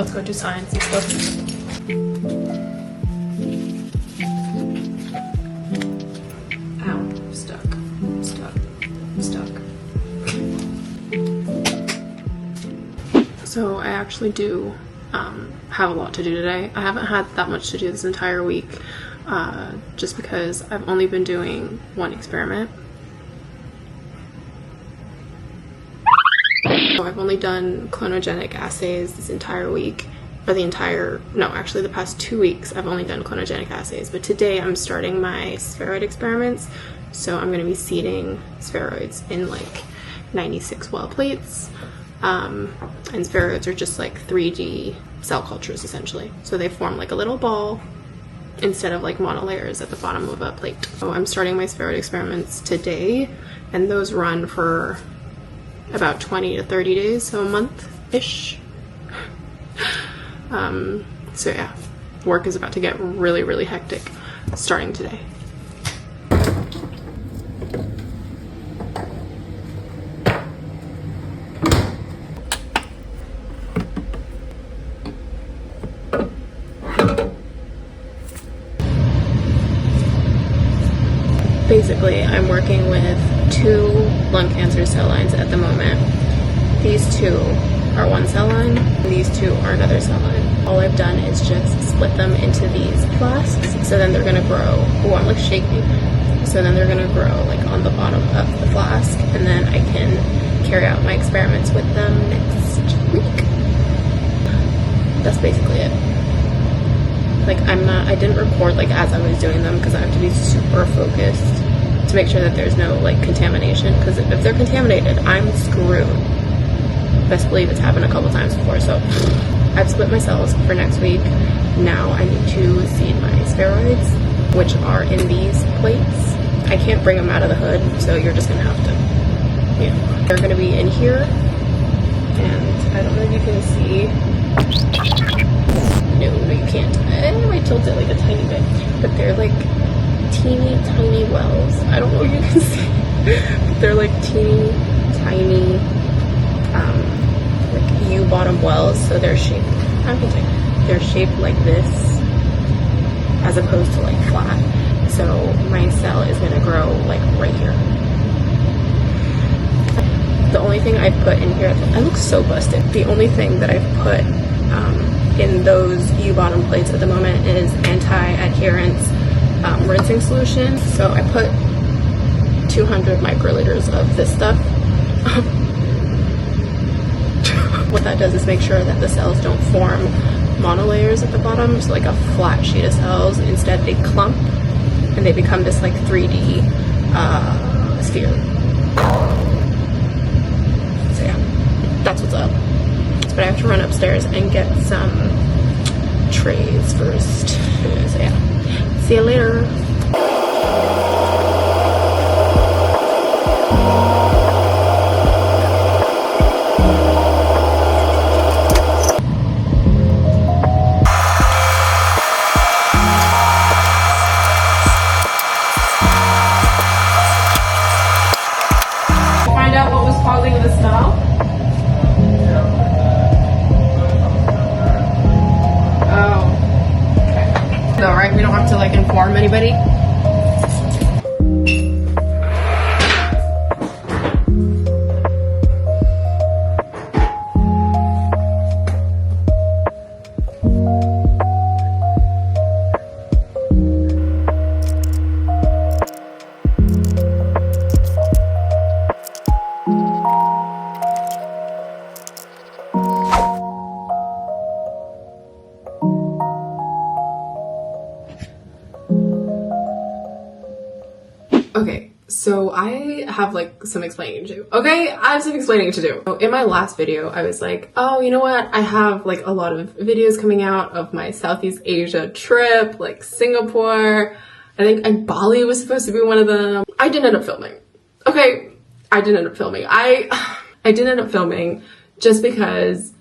Let's go do science and stuff. Ow, stuck. So I actually do have a lot to do today. I haven't had that much to do this entire week, just because I've only been doing one experiment. So I've only done clonogenic assays this entire week, or the past 2 weeks I've only done clonogenic assays, but today I'm starting my spheroid experiments. So I'm going to be seeding spheroids in like 96 well plates, and spheroids are just like 3D cell cultures essentially. So they form like a little ball instead of like monolayers at the bottom of a plate. So I'm starting my spheroid experiments today, and those run for about 20 to 30 days, so a month-ish. So yeah, work is about to get really, really hectic starting today. Basically, I'm working with 2 lung cancer cell lines at the moment. These 2 are one cell line, and these 2 are another cell line. All I've done is just split them into these flasks, so then they're gonna grow. Oh, I'm like shaking. So then they're gonna grow like on the bottom of the flask, and then I can carry out my experiments with them next week. That's basically it. Like I didn't record like as I was doing them because I have to be super focused to make sure that there's no like contamination, because if they're contaminated, I'm screwed. Best believe it's happened a couple times before. So I've split my cells for next week. Now I need to seed my spheroids, which are in these plates. I can't bring them out of the hood, so you're just gonna have to, yeah. They're gonna be in here, and I don't know if you can see. No, you can't. I might tilt it like a tiny bit, but they're like teeny tiny wells. I don't know if you can see, but they're like teeny tiny like U-bottom wells. So they're shaped, they're shaped like this as opposed to like flat. So my cell is gonna grow like right here. The only thing I've put in here, I look so busted. The only thing that I've put in those U-bottom plates at the moment is anti-adherence rinsing solution. So I put 200 microliters of this stuff. What that does is make sure that the cells don't form monolayers at the bottom, so like a flat sheet of cells. Instead they clump and they become this like 3D sphere. So yeah, that's what's up. But I have to run upstairs and get some trays first. So yeah, see you later. Find out what was causing the smell. Though, right? We don't have to like inform anybody. Okay, so I have like some explaining to do. Okay, I have some explaining to do. So in my last video, I was like, oh, you know what? I have like a lot of videos coming out of my Southeast Asia trip, like Singapore. I think Bali was supposed to be one of them. I didn't end up filming. Okay, I didn't end up filming. I didn't end up filming just because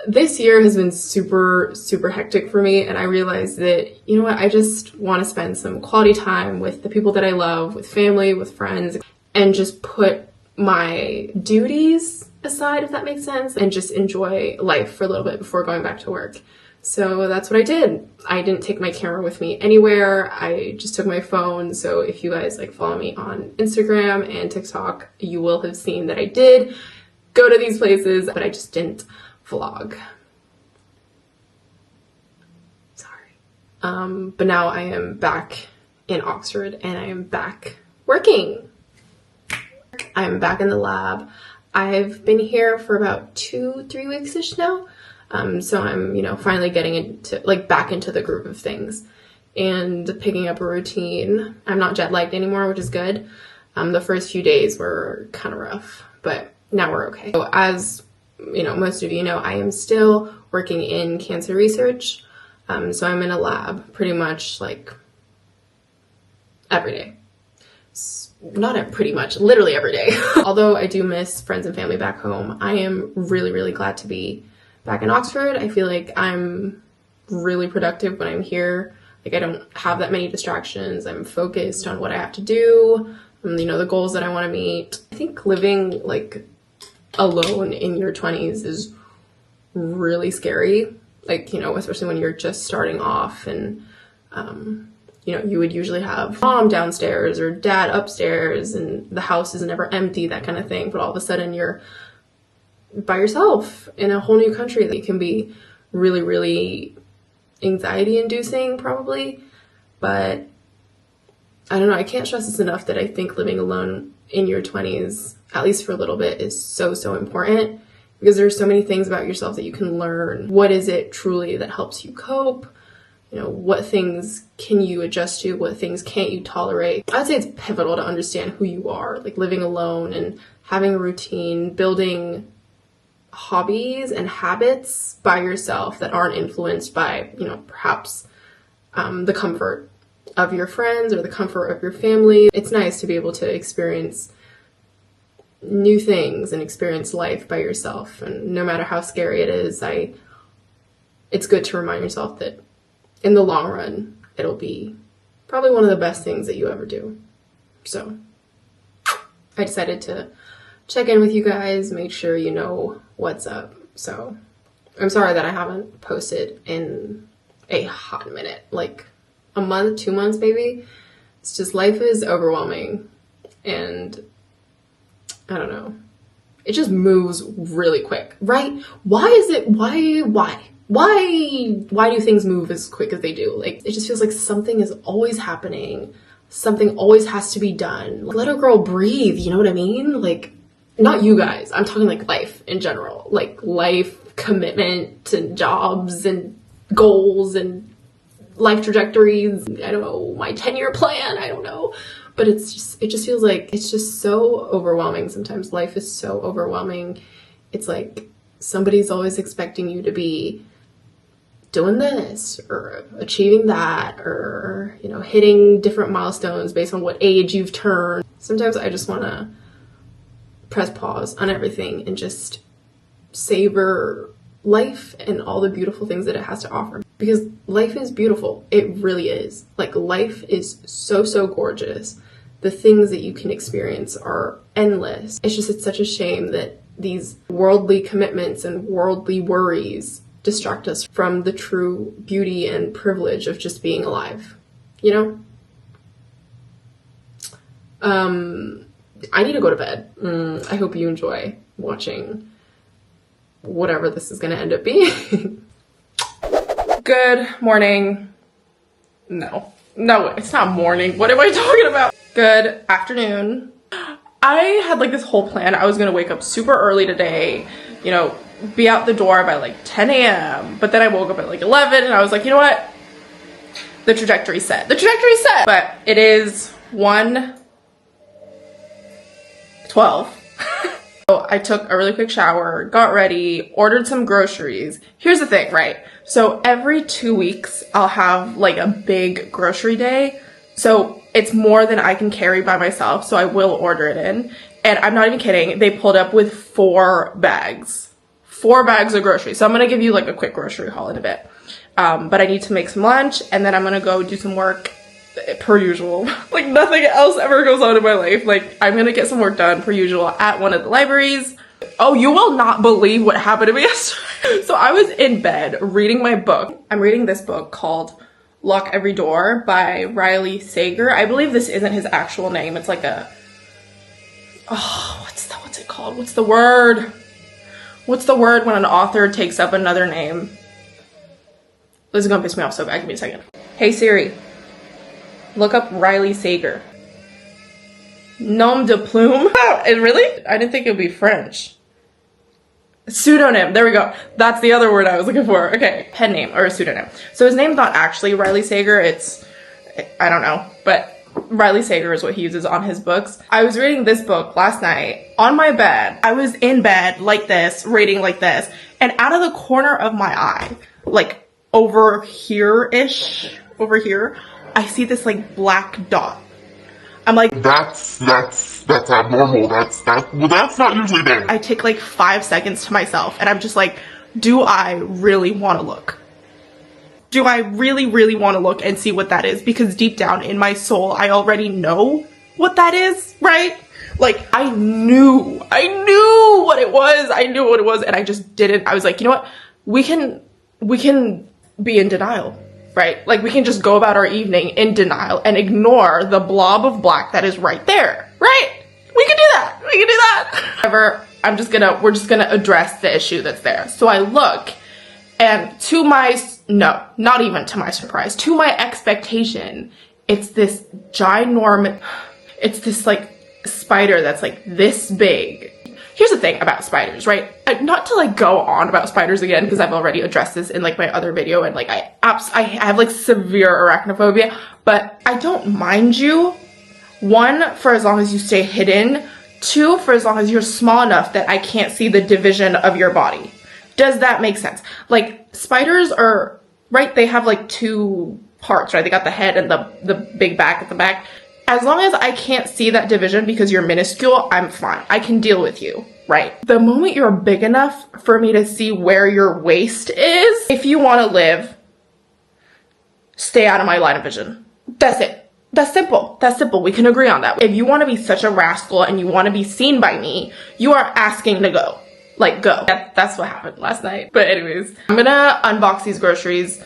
this year has been super hectic for me, and I realized that, you know what, I just want to spend some quality time with the people that I love, with family, with friends, and just put my duties aside, if that makes sense, and just enjoy life for a little bit before going back to work. So that's what I did. I didn't take my camera with me anywhere. I just took my phone. So if you guys like follow me on Instagram and TikTok, you will have seen that I did go to these places, but I just didn't vlog. Sorry. But now I am back in Oxford and I am back working. I'm back in the lab. I've been here for about 2-3 weeks-ish now. So I'm, finally getting into back into the groove of things and picking up a routine. I'm not jet lagged anymore, which is good. The first few days were kind of rough, but now we're okay. So as most of you know, I am still working in cancer research. So I'm in a lab pretty much like every day. Not pretty much, literally every day. Although I do miss friends and family back home, I am really, really glad to be back in Oxford. I feel like I'm really productive when I'm here. Like I don't have that many distractions. I'm focused on what I have to do, the goals that I want to meet. I think living like alone in your 20s is really scary. Like, especially when you're just starting off and, you would usually have mom downstairs or dad upstairs and the house is never empty, that kind of thing. But all of a sudden you're by yourself in a whole new country. That can be really, really anxiety inducing probably. But I don't know, I can't stress this enough that I think living alone in your 20s, at least for a little bit, is so, so important because there's so many things about yourself that you can learn. What is it truly that helps you cope? What things can you adjust to? What things can't you tolerate? I'd say it's pivotal to understand who you are, like living alone and having a routine, building hobbies and habits by yourself that aren't influenced by, perhaps the comfort of your friends or the comfort of your family. It's nice to be able to experience new things and experience life by yourself. And no matter how scary it is, it's good to remind yourself that in the long run, it'll be probably one of the best things that you ever do. So I decided to check in with you guys, make sure you know what's up. So I'm sorry that I haven't posted in a hot minute, like a month, 2 months maybe. It's just life is overwhelming and I don't know. It just moves really quick, right? Why do things move as quick as they do? Like, it just feels like something is always happening. Something always has to be done. Let a girl breathe, you know what I mean? Like, not you guys. I'm talking like life in general. Like life, commitment, and jobs, and goals, and life trajectories. I don't know, my 10-year plan, I don't know. But it just feels like it's just so overwhelming sometimes. Life is so overwhelming. It's like somebody's always expecting you to be doing this or achieving that or, hitting different milestones based on what age you've turned. Sometimes I just want to press pause on everything and just savor life and all the beautiful things that it has to offer. Because life is beautiful. It really is. Like, life is so, so gorgeous. The things that you can experience are endless. It's such a shame that these worldly commitments and worldly worries distract us from the true beauty and privilege of just being alive, I need to go to bed. I hope you enjoy watching whatever this is going to end up being. Good morning. No, it's not morning. What am I talking about? Good afternoon. I had like this whole plan. I was going to wake up super early today, be out the door by like 10 a.m. But then I woke up at like 11 and I was like, you know what? The trajectory's set. But it is 1:12. So I took a really quick shower, got ready, ordered some groceries. Here's the thing, right? So every 2 weeks, I'll have like a big grocery day. So it's more than I can carry by myself. So I will order it in. And I'm not even kidding. They pulled up with 4 bags. 4 bags of groceries. So I'm going to give you like a quick grocery haul in a bit. But I need to make some lunch and then I'm going to go do some work per usual. Like nothing else ever goes on in my life. Like I'm going to get some work done per usual at one of the libraries. Oh, you will not believe what happened to me yesterday. So I was in bed reading my book. I'm reading this book called Lock Every Door by Riley Sager. I believe this isn't his actual name. It's like a, oh, what's it called? What's the word? What's the word when an author takes up another name? This is gonna piss me off so bad. Give me a second. Hey Siri, look up Riley Sager. Nom de plume. Oh, and really? I didn't think it would be French. Pseudonym. There we go. That's the other word I was looking for. Okay. Pen name or a pseudonym. So his name's not actually Riley Sager. It's, I don't know, but Riley Sager is what he uses on his books. I was reading this book last night on my bed. I was in bed like this, reading like this, and out of the corner of my eye, like over here-ish, over here, I see this like black dot. I'm like, that's abnormal. That's not usually there. I take like 5 seconds to myself and I'm just like, do I really want to look? Do I really, really want to look and see what that is? Because deep down in my soul, I already know what that is, right? Like, I knew what it was. I knew what it was and I just didn't. I was like, you know what? We can be in denial. Right? Like we can just go about our evening in denial and ignore the blob of black that is right there. Right? We can do that. We can do that. However, we're just gonna address the issue that's there. So I look and not even to my surprise, to my expectation, it's this it's this like spider that's like this big. Here's the thing about spiders, right? Not to like go on about spiders again, because I've already addressed this in like my other video, and like I have like severe arachnophobia, but I don't mind you. 1, for as long as you stay hidden. 2, for as long as you're small enough that I can't see the division of your body. Does that make sense? Like spiders are, right? They have like 2 parts, right? They got the head and the big back at the back. As long as I can't see that division because you're minuscule, I'm fine. I can deal with you, right? The moment you're big enough for me to see where your waist is, if you want to live, stay out of my line of vision. That's it. That's simple. That's simple. We can agree on that. If you want to be such a rascal and you want to be seen by me, you are asking to go. Like, go. That's what happened last night. But anyways, I'm gonna unbox these groceries,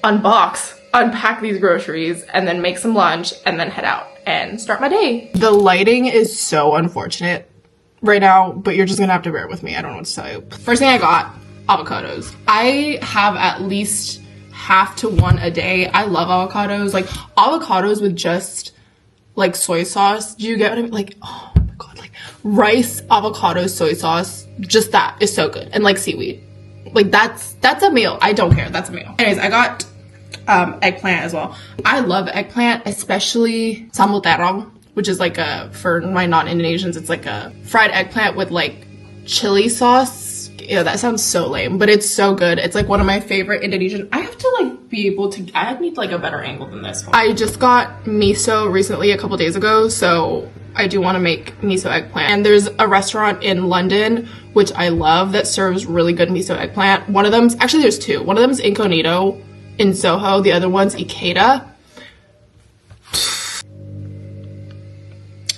unpack these groceries, and then make some lunch, and then head out and start my day. The lighting is so unfortunate right now, but you're just gonna have to bear with me. I don't know what to tell you. First thing I got, avocados. I have at least half to 1 a day. I love avocados. Like avocados with just like soy sauce. Do you get what I mean? Like, oh my god, like rice, avocado, soy sauce. Just that is so good. And like seaweed. Like that's a meal. I don't care. That's a meal. Anyways, I got eggplant as well. I love eggplant, especially sambal terong, which is like for my non-Indonesians, it's like a fried eggplant with like chili sauce. Yeah, that sounds so lame, but it's so good. It's like one of my favorite Indonesian. I have to like be able to, I need like a better angle than this one. I just got miso recently a couple days ago, so I do want to make miso eggplant. And there's a restaurant in London, which I love, that serves really good miso eggplant. One of them's, actually there's 2. One of them's Incognito in Soho, the other one's Ikeda.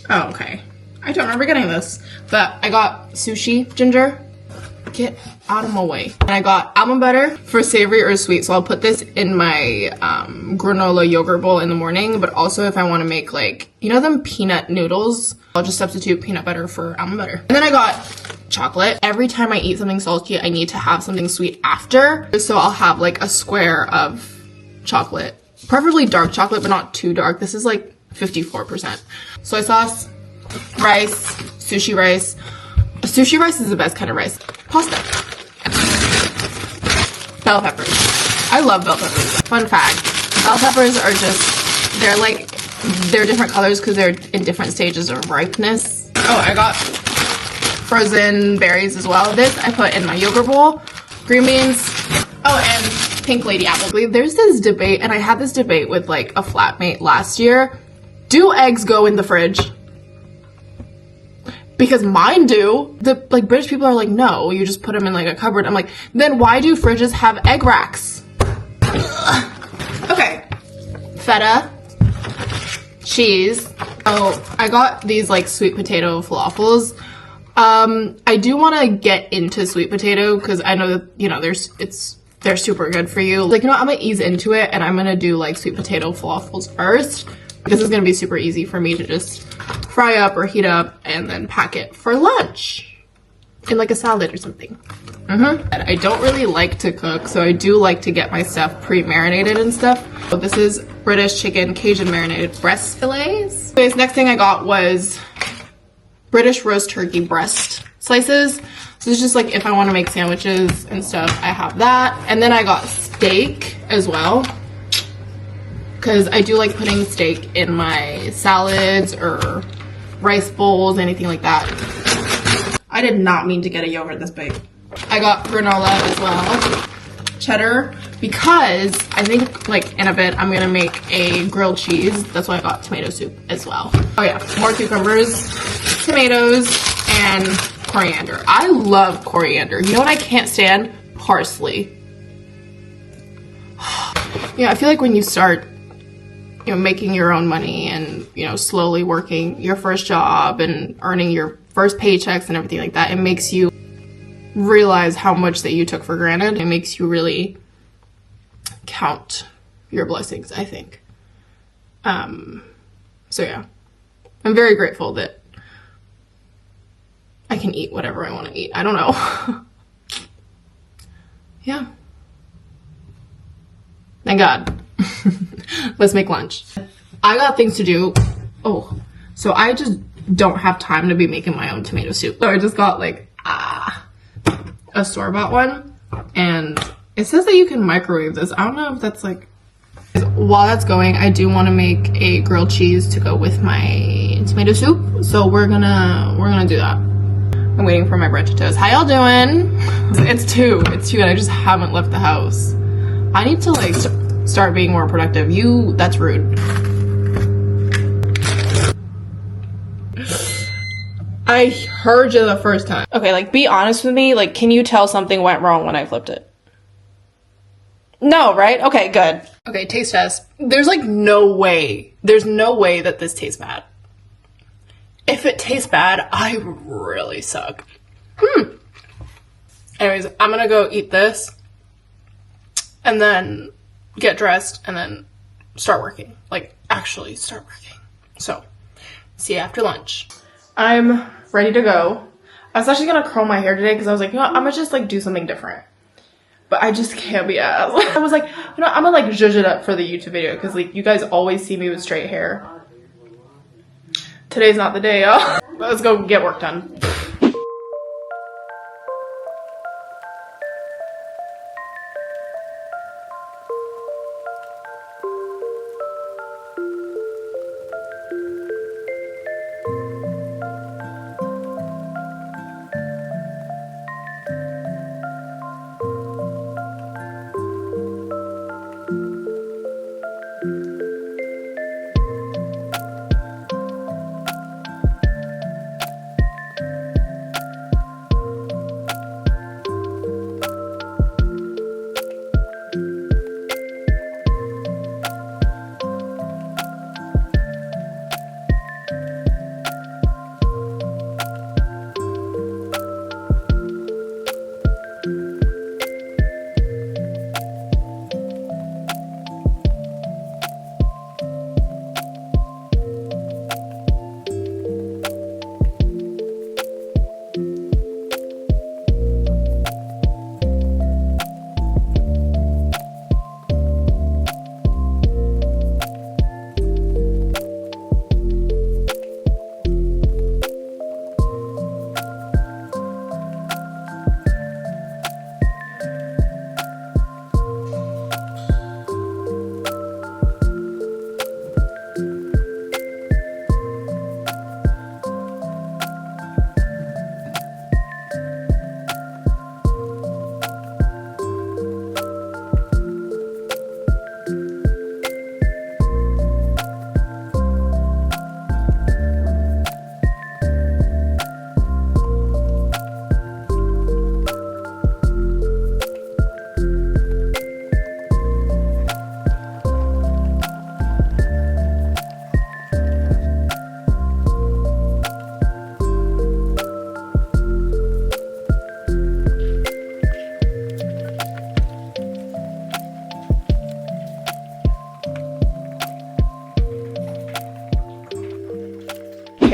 Oh, okay. I don't remember getting this, but I got sushi ginger. Get out of my way. And I got almond butter for savory or sweet, so I'll put this in my granola yogurt bowl in the morning, but also if I want to make like, you know them peanut noodles, I'll just substitute peanut butter for almond butter. And then I got chocolate. Every time I eat something salty, I need to have something sweet after, so I'll have like a square of chocolate, preferably dark chocolate, but not too dark. This is like 54%. Soy sauce, rice, sushi rice. Sushi rice is the best kind of rice. Pasta. Bell peppers. I love bell peppers. Fun fact, bell peppers are just, they're different colors because they're in different stages of ripeness. Oh, I got frozen berries as well. This I put in my yogurt bowl. Green beans. Oh, and pink lady apple. There's this debate, and I had this debate with like a flatmate last year. Do eggs go in the fridge? Because mine do. The like British people are like, no, you just put them in like a cupboard. I'm like, then why do fridges have egg racks? Okay. Feta. Cheese. Oh, I got these like sweet potato falafels. I do want to get into sweet potato because I know that, you know, they're super good for you. Like, you know, I'm gonna ease into it and I'm gonna do like sweet potato falafels first because it's gonna be super easy for me to just fry up or heat up and then pack it for lunch in like a salad or something. I don't really like to cook, so I do like to get my stuff pre-marinated and stuff. So this is British chicken Cajun marinated breast fillets. Anyways, next thing I got was British roast turkey breast slices. So it's just like if I want to make sandwiches and stuff, I have that. And then I got steak as well because I do like putting steak in my salads or rice bowls, anything like that. I did not mean to get a yogurt this big. I got granola as well, cheddar, because I think like in a bit I'm gonna make a grilled cheese. That's why I got tomato soup as well. Oh yeah, more cucumbers, tomatoes, and coriander. I love coriander. You know what I can't stand? Parsley. Yeah, I feel like when you start, you know, making your own money and, you know, slowly working your first job and earning your first paychecks and everything like that, it makes you realize how much that you took for granted. It makes you really count your blessings, I think. So yeah, I'm very grateful that I can eat whatever I want to eat. I don't know. Yeah. Thank God. Let's make lunch. I got things to do. Oh, so I just don't have time to be making my own tomato soup. So I just got like a store-bought one, and it says that you can microwave this. I don't know if that's like. While that's going, I do want to make a grilled cheese to go with my tomato soup. So we're gonna do that. I'm waiting for my bread to toast. How y'all doing? It's 2 and I just haven't left the house. I need to like start being more productive. That's rude. I heard you the first time. Okay, like be honest with me. Like, can you tell something went wrong when I flipped it? No, right? Okay, good. Okay, taste test. There's like no way. There's no way that this tastes bad. If it tastes bad, I really suck. Anyways, I'm gonna go eat this and then get dressed and then start working. Like, actually start working. So, see you after lunch. I'm ready to go. I was actually gonna curl my hair today because I was like, you know what, I'm gonna just like do something different. But I just can't be asked. I was like, you know, I'm gonna like zhuzh it up for the YouTube video because like you guys always see me with straight hair. Today's not the day, y'all. Let's go get work done.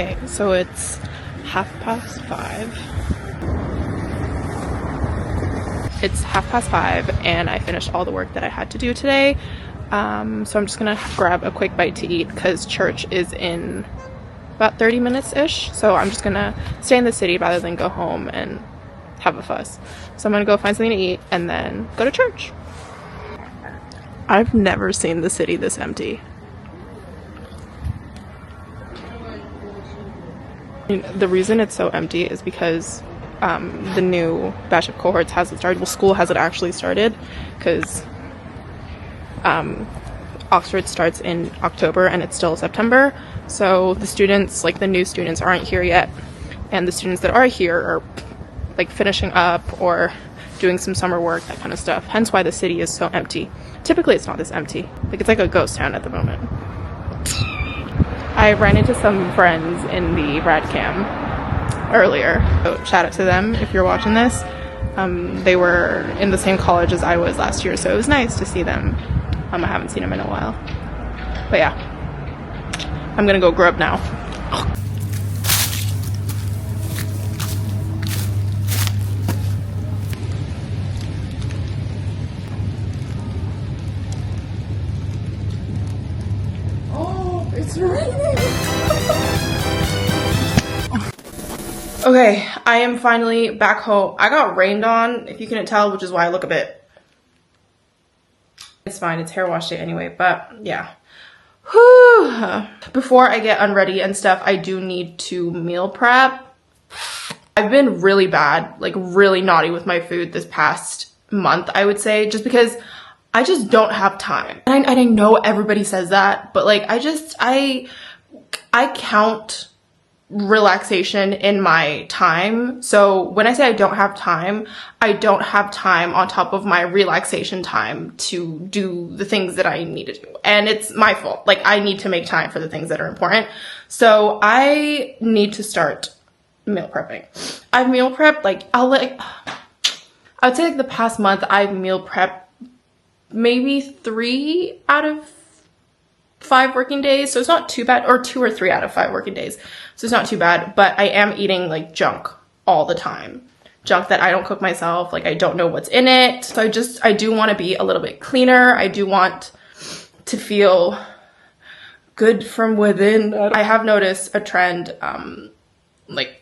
Okay, so it's 5:30. It's 5:30 and I finished all the work that I had to do today. So I'm just gonna grab a quick bite to eat because church is in about 30 minutes-ish. So I'm just gonna stay in the city rather than go home and have a fuss. So I'm gonna go find something to eat and then go to church. I've never seen the city this empty. The reason it's so empty is because the new batch of cohorts hasn't started. Well, school hasn't actually started because Oxford starts in October and it's still September. So the students, like the new students, aren't here yet. And the students that are here are like finishing up or doing some summer work, that kind of stuff. Hence why the city is so empty. Typically it's not this empty. Like it's like a ghost town at the moment. I ran into some friends in the rad cam earlier. So shout out to them if you're watching this. They were in the same college as I was last year, so it was nice to see them. I haven't seen them in a while. But yeah, I'm gonna go grub now. Oh, it's raining! Okay, I am finally back home. I got rained on, if you couldn't tell, which is why I look a bit... It's fine, it's hair wash day anyway, but yeah. Whew. Before I get unready and stuff, I do need to meal prep. I've been really bad, like really naughty with my food this past month, I would say, just because I just don't have time. And I know everybody says that, but like I count relaxation in my time. So when I say I don't have time on top of my relaxation time to do the things that I need to do. And it's my fault. Like I need to make time for the things that are important. So I need to start meal prepping. I've meal prepped like I would say like the past month I've meal prepped maybe 3 out of 5 working days, so it's not too bad, or 2 or 3 out of 5 working days, so it's not too bad. But I am eating like junk all the time, junk that I don't cook myself, like I don't know what's in it. So I do want to be a little bit cleaner. I do want to feel good from within. I have noticed a trend like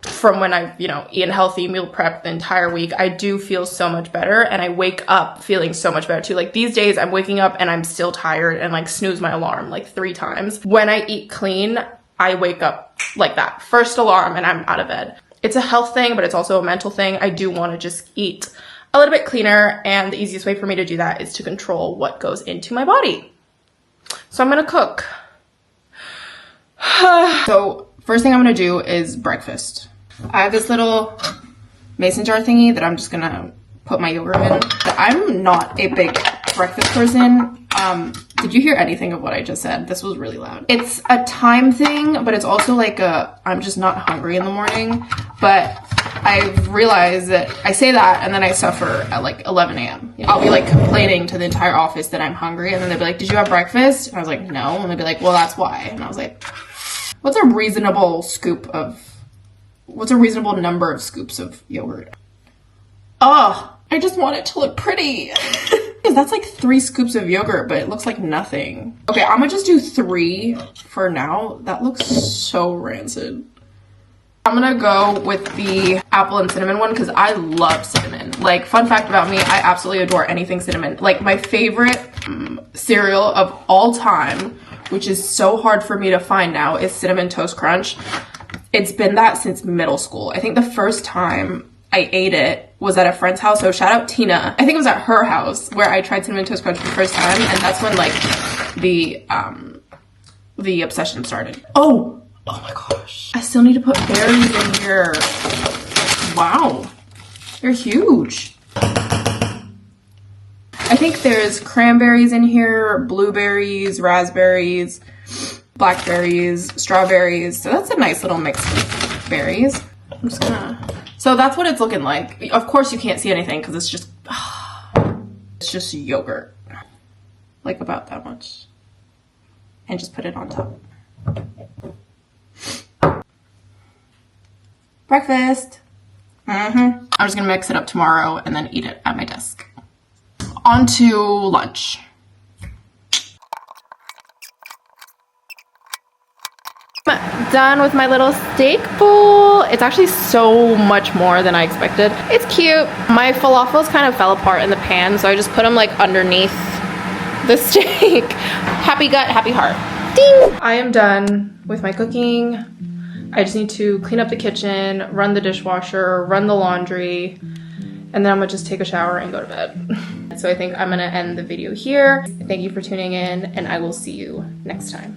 from when I've, eaten healthy, meal prep the entire week. I do feel so much better and I wake up feeling so much better too. Like these days I'm waking up and I'm still tired and like snooze my alarm like 3 times. When I eat clean, I wake up like that. First alarm and I'm out of bed. It's a health thing, but it's also a mental thing. I do want to just eat a little bit cleaner, and the easiest way for me to do that is to control what goes into my body. So I'm gonna cook. So first thing I'm gonna do is breakfast. I have this little mason jar thingy that I'm just gonna put my yogurt in. I'm not a big breakfast person. Did you hear anything of what I just said? This was really loud. It's a time thing, but it's also like I'm just not hungry in the morning. But I've realized that I say that and then I suffer at like 11 a.m. I'll be like complaining to the entire office that I'm hungry, and then they'll be like, did you have breakfast? And I was like, no. And they'll be like, well, that's why. And I was like, what's a reasonable number of scoops of yogurt? Oh, I just want it to look pretty. That's like 3 scoops of yogurt, but it looks like nothing. Okay, I'm gonna just do 3 for now. That looks so rancid. I'm gonna go with the apple and cinnamon one because I love cinnamon. Like, fun fact about me, I absolutely adore anything cinnamon. Like, my favorite cereal of all time, which is so hard for me to find now, is Cinnamon Toast Crunch. It's been that since middle school. I think the first time I ate it was at a friend's house, so shout out Tina. I think it was at her house where I tried Cinnamon Toast Crunch for the first time, and that's when like the obsession started. Oh my gosh. I still need to put berries in here. Wow. They're huge. I think there's cranberries in here, blueberries, raspberries, blackberries, strawberries. So that's a nice little mix of berries. I'm just gonna... So that's what it's looking like. Of course you can't see anything because it's just yogurt. Like about that much. And just put it on top. Breakfast. I'm just gonna mix it up tomorrow and then eat it at my desk. On to lunch. Done with my little steak bowl. It's actually so much more than I expected. It's cute. My falafels kind of fell apart in the pan, so I just put them like underneath the steak. Happy gut, happy heart. Ding! I am done with my cooking. I just need to clean up the kitchen, run the dishwasher, run the laundry, and then I'm gonna just take a shower and go to bed. So I think I'm gonna end the video here. Thank you for tuning in, and I will see you next time.